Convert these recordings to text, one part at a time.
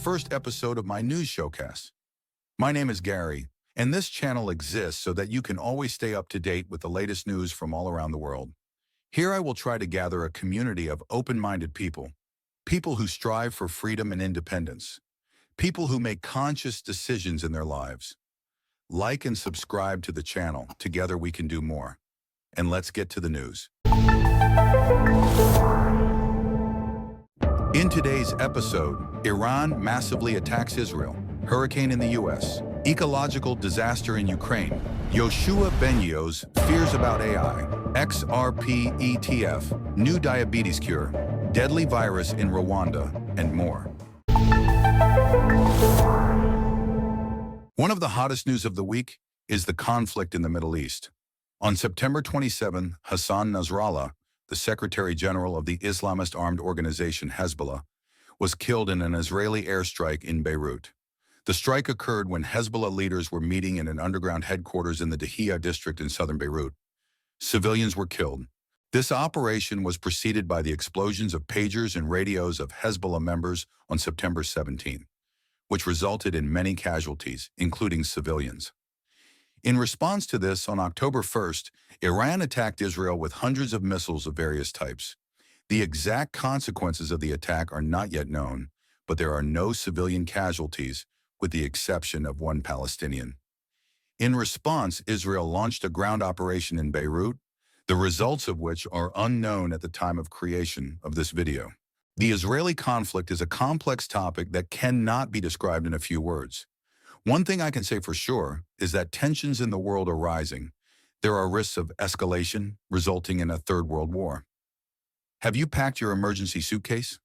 first episode of my news showcast. My name is Gary, and this channel exists so that you can always stay up to date with the latest news from all around the world. Here I will try to gather a community of open-minded people, people who strive for freedom and independence, people who make conscious decisions in their lives. Like and subscribe to the channel. Together we can do more. And let's get to the news. In today's episode, Iran massively attacks Israel, hurricane in the US, ecological disaster in Ukraine, Yoshua Benyo's fears about AI, XRP ETF, new diabetes cure, deadly virus in Rwanda, and more. One of the hottest news of the week is the conflict in the Middle East. On September 27, Hassan Nasrallah, the Secretary General of the Islamist armed organization Hezbollah, was killed in an Israeli airstrike in Beirut. The strike occurred when Hezbollah leaders were meeting in an underground headquarters in the Dahiyah district in southern Beirut. Civilians were killed. This operation was preceded by the explosions of pagers and radios of Hezbollah members on September 17, which resulted in many casualties, including civilians. In response to this, on October 1st, Iran attacked Israel with hundreds of missiles of various types. The exact consequences of the attack are not yet known, but there are no civilian casualties, with the exception of one Palestinian. In response, Israel launched a ground operation in Beirut, the results of which are unknown at the time of creation of this video. The Israeli conflict is a complex topic that cannot be described in a few words. One thing I can say for sure is that tensions in the world are rising. There are risks of escalation, resulting in a third world war. Have you packed your emergency suitcase?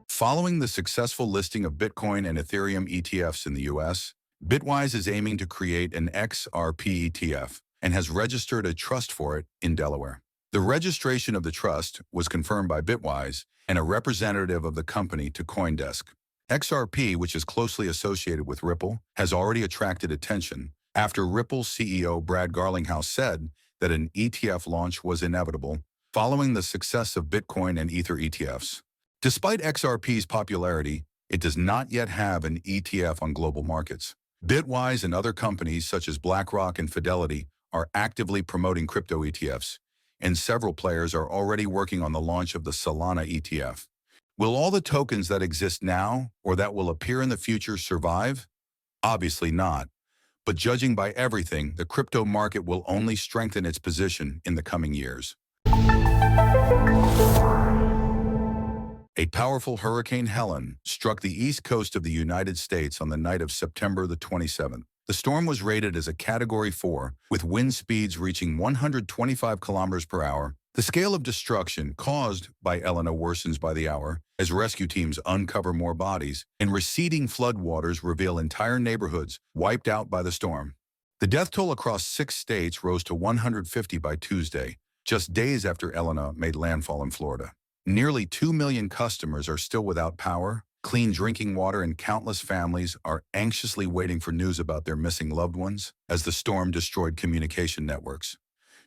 Following the successful listing of Bitcoin and Ethereum ETFs in the US, Bitwise is aiming to create an XRP ETF and has registered a trust for it in Delaware. The registration of the trust was confirmed by Bitwise and a representative of the company to CoinDesk. XRP, which is closely associated with Ripple, has already attracted attention after Ripple's CEO Brad Garlinghouse said that an ETF launch was inevitable following the success of Bitcoin and Ether ETFs. Despite XRP's popularity, it does not yet have an ETF on global markets. Bitwise and other companies such as BlackRock and Fidelity are actively promoting crypto ETFs, and several players are already working on the launch of the Solana ETF. Will all the tokens that exist now or that will appear in the future survive? Obviously not. But judging by everything, the crypto market will only strengthen its position in the coming years. A powerful Hurricane Helene struck the east coast of the United States on the night of September the 27th. The storm was rated as a Category 4, with wind speeds reaching 125 kilometers per hour. The scale of destruction caused by Helena worsens by the hour as rescue teams uncover more bodies, and receding floodwaters reveal entire neighborhoods wiped out by the storm. The death toll across 6 states rose to 150 by Tuesday, just days after Helena made landfall in Florida. Nearly 2 million customers are still without power, clean drinking water, and countless families are anxiously waiting for news about their missing loved ones as the storm destroyed communication networks.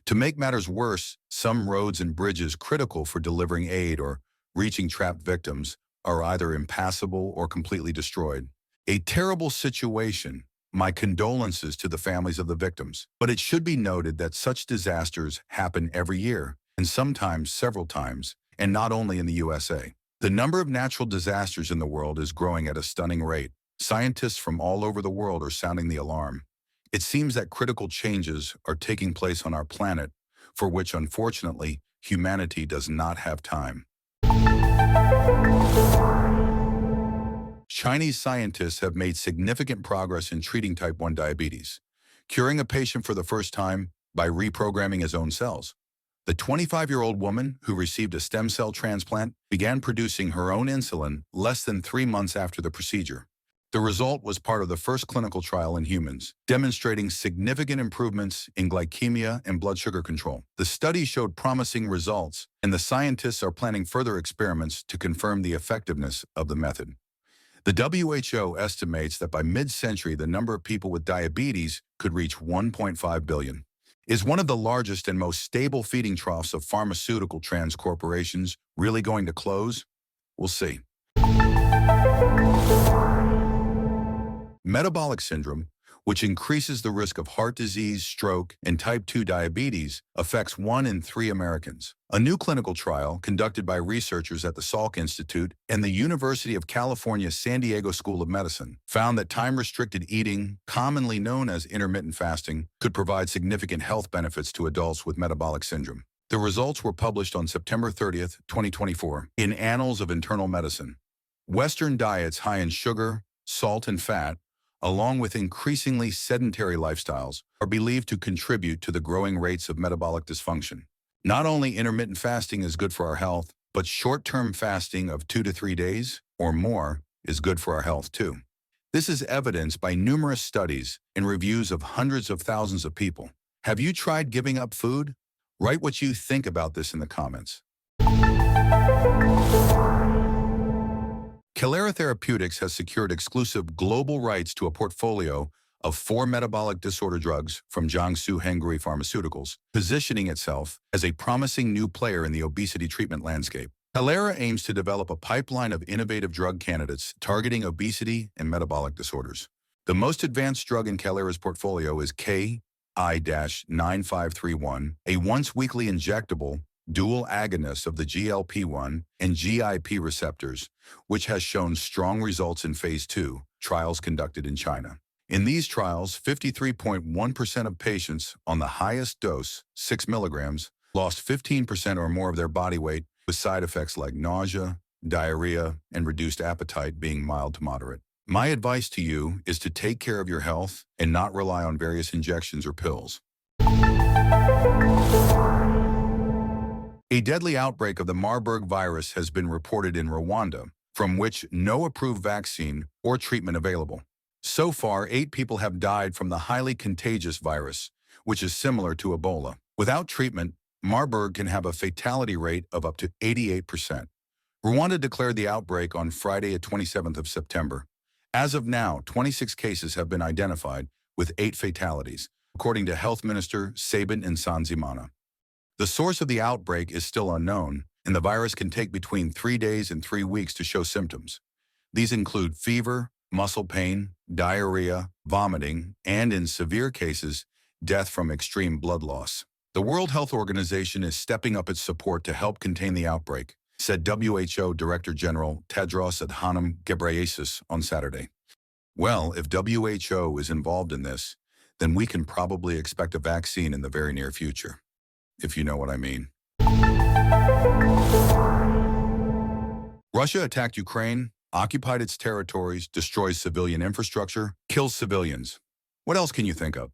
To make matters worse, some roads and bridges critical for delivering aid or reaching trapped victims are either impassable or completely destroyed. A terrible situation. My condolences to the families of the victims. But it should be noted that such disasters happen every year, and sometimes several times, and not only in the USA. The number of natural disasters in the world is growing at a stunning rate. Scientists from all over the world are sounding the alarm. It seems that critical changes are taking place on our planet, for which, unfortunately, humanity does not have time. Chinese scientists have made significant progress in treating type 1 diabetes, curing a patient for the first time by reprogramming his own cells. The 25-year-old woman who received a stem cell transplant began producing her own insulin less than 3 months after the procedure. The result was part of the first clinical trial in humans, demonstrating significant improvements in glycemia and blood sugar control. The study showed promising results, and the scientists are planning further experiments to confirm the effectiveness of the method. The WHO estimates that by mid-century, the number of people with diabetes could reach 1.5 billion. Is one of the largest and most stable feeding troughs of pharmaceutical trans corporations really going to close? We'll see. Metabolic syndrome, which increases the risk of heart disease, stroke, and type 2 diabetes, affects 1 in 3 Americans. A new clinical trial conducted by researchers at the Salk Institute and the University of California San Diego School of Medicine found that time-restricted eating, commonly known as intermittent fasting, could provide significant health benefits to adults with metabolic syndrome. The results were published on September 30th, 2024, in Annals of Internal Medicine. Western diets high in sugar, salt, and fat, along with increasingly sedentary lifestyles, are believed to contribute to the growing rates of metabolic dysfunction. Not only intermittent fasting is good for our health, but short-term fasting of 2 to 3 days or more is good for our health too. This is evidenced by numerous studies and reviews of hundreds of thousands of people. Have you tried giving up food? Write what you think about this in the comments. KERA Therapeutics has secured exclusive global rights to a portfolio of 4 metabolic disorder drugs from Jiangsu Hengrui Pharmaceuticals, positioning itself as a promising new player in the obesity treatment landscape. KERA aims to develop a pipeline of innovative drug candidates targeting obesity and metabolic disorders. The most advanced drug in KERA's portfolio is KI-9531, a once-weekly injectable dual agonist of the GLP-1 and GIP receptors, which has shown strong results in Phase 2 trials conducted in China. In these trials, 53.1% of patients on the highest dose, 6 milligrams, lost 15% or more of their body weight, with side effects like nausea, diarrhea, and reduced appetite being mild to moderate. My advice to you is to take care of your health and not rely on various injections or pills. A deadly outbreak of the Marburg virus has been reported in Rwanda, from which no approved vaccine or treatment available. So far, 8 people have died from the highly contagious virus, which is similar to Ebola. Without treatment, Marburg can have a fatality rate of up to 88%. Rwanda declared the outbreak on Friday, the 27th of September. As of now, 26 cases have been identified, with 8 fatalities, according to Health Minister Sabin Nsanzimana. The source of the outbreak is still unknown, and the virus can take between 3 days and 3 weeks to show symptoms. These include fever, muscle pain, diarrhea, vomiting, and in severe cases, death from extreme blood loss. The World Health Organization is stepping up its support to help contain the outbreak, said WHO Director General Tedros Adhanom Ghebreyesus on Saturday. Well, if WHO is involved in this, then we can probably expect a vaccine in the very near future, if you know what I mean. Russia attacked Ukraine, occupied its territories, destroys civilian infrastructure, kills civilians. What else can you think of?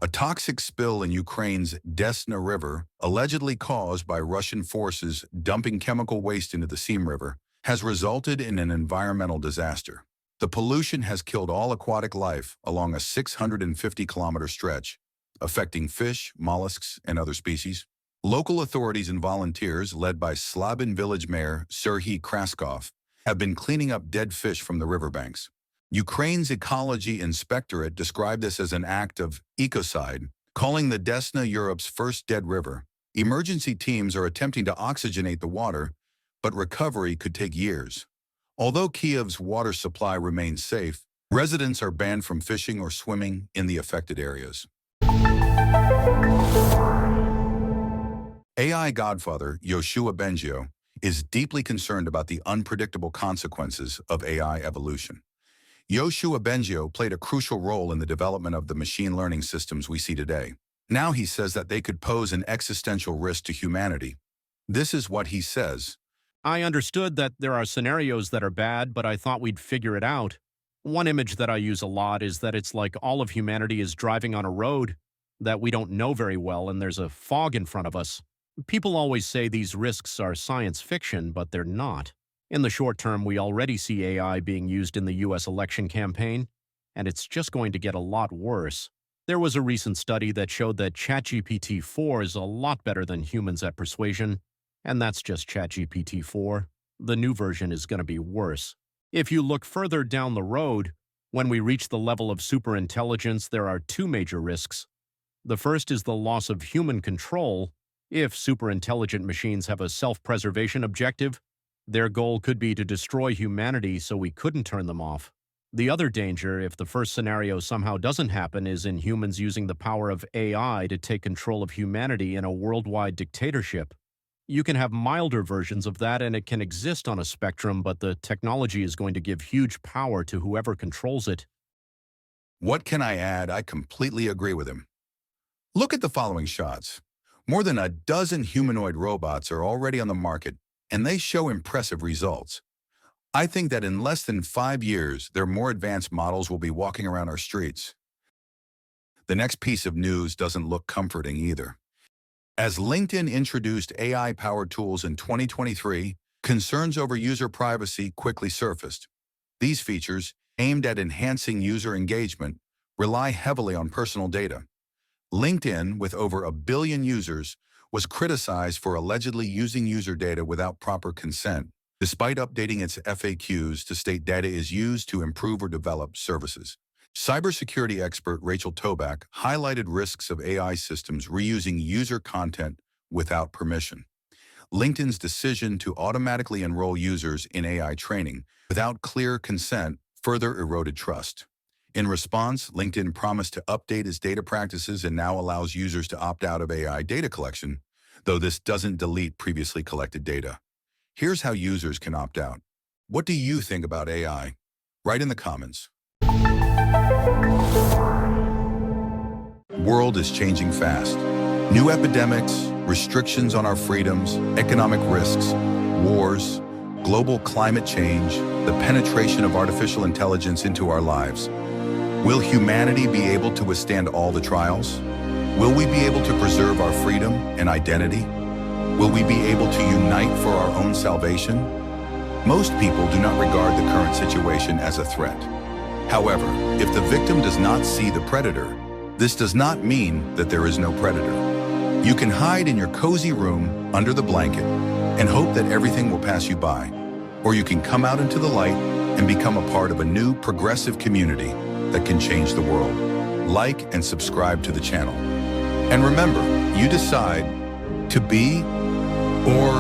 A toxic spill in Ukraine's Desna River, allegedly caused by Russian forces dumping chemical waste into the Siem River, has resulted in an environmental disaster. The pollution has killed all aquatic life along a 650-kilometer stretch, affecting fish, mollusks, and other species. Local authorities and volunteers, led by Slabin village mayor Serhiy Kraskov, have been cleaning up dead fish from the riverbanks. Ukraine's Ecology Inspectorate described this as an act of ecocide, calling the Desna Europe's first dead river. Emergency teams are attempting to oxygenate the water, but recovery could take years. Although Kiev's water supply remains safe, residents are banned from fishing or swimming in the affected areas. AI Godfather Yoshua Bengio is deeply concerned about the unpredictable consequences of AI evolution. Yoshua Bengio played a crucial role in the development of the machine learning systems we see today. Now he says that they could pose an existential risk to humanity. This is what he says. I understood that there are scenarios that are bad, but I thought we'd figure it out. One image that I use a lot is that it's like all of humanity is driving on a road that we don't know very well, and there's a fog in front of us. People always say these risks are science fiction, but they're not. In the short term, we already see AI being used in the U.S. election campaign, and it's just going to get a lot worse. There was a recent study that showed that ChatGPT-4 is a lot better than humans at persuasion, and that's just ChatGPT-4. The new version is going to be worse. If you look further down the road, when we reach the level of superintelligence, there are 2 major risks. The first is the loss of human control. If superintelligent machines have a self-preservation objective, Their goal could be to destroy humanity so we couldn't turn them off. The other danger, if the first scenario somehow doesn't happen, is in humans using the power of AI to take control of humanity in a worldwide dictatorship. You can have milder versions of that, and it can exist on a spectrum, but the technology is going to give huge power to whoever controls it. What can I add? I completely agree with him. Look at the following shots. More than a dozen humanoid robots are already on the market, and they show impressive results. I think that in less than 5 years, their more advanced models will be walking around our streets. The next piece of news doesn't look comforting either. As LinkedIn introduced AI-powered tools in 2023, concerns over user privacy quickly surfaced. These features, aimed at enhancing user engagement, rely heavily on personal data. LinkedIn, with over 1 billion users, was criticized for allegedly using user data without proper consent, despite updating its FAQs to state data is used to improve or develop services. Cybersecurity expert Rachel Toback highlighted risks of AI systems reusing user content without permission. LinkedIn's decision to automatically enroll users in AI training without clear consent further eroded trust. In response, LinkedIn promised to update its data practices and now allows users to opt out of AI data collection, though this doesn't delete previously collected data. Here's how users can opt out. What do you think about AI? Write in the comments. World is changing fast. New epidemics, restrictions on our freedoms, economic risks, wars, global climate change, the penetration of artificial intelligence into our lives. Will humanity be able to withstand all the trials? Will we be able to preserve our freedom and identity? Will we be able to unite for our own salvation? Most people do not regard the current situation as a threat. However, if the victim does not see the predator, this does not mean that there is no predator. You can hide in your cozy room under the blanket and hope that everything will pass you by. Or you can come out into the light and become a part of a new progressive community that can change the world. Like and subscribe to the channel. And remember, you decide to be or